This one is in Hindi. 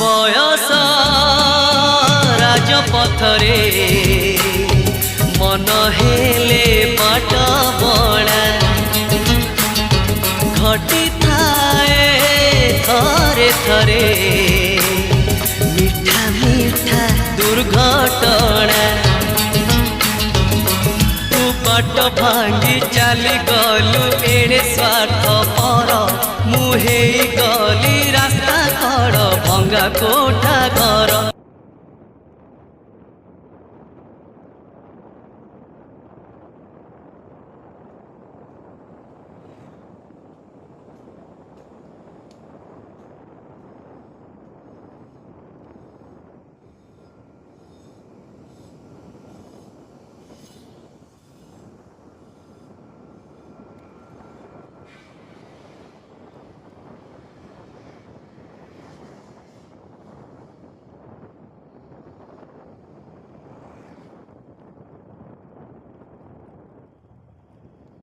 बयस राजपथरे मन हेले बाट बड़ा घटी थाए थरे थरे मीठा मीठा दुर्घटना तू बाट भांगी चली गलु एड़े स्वार्थ पर मुहे गली रास्ता कड़ भंगा कोठा घर।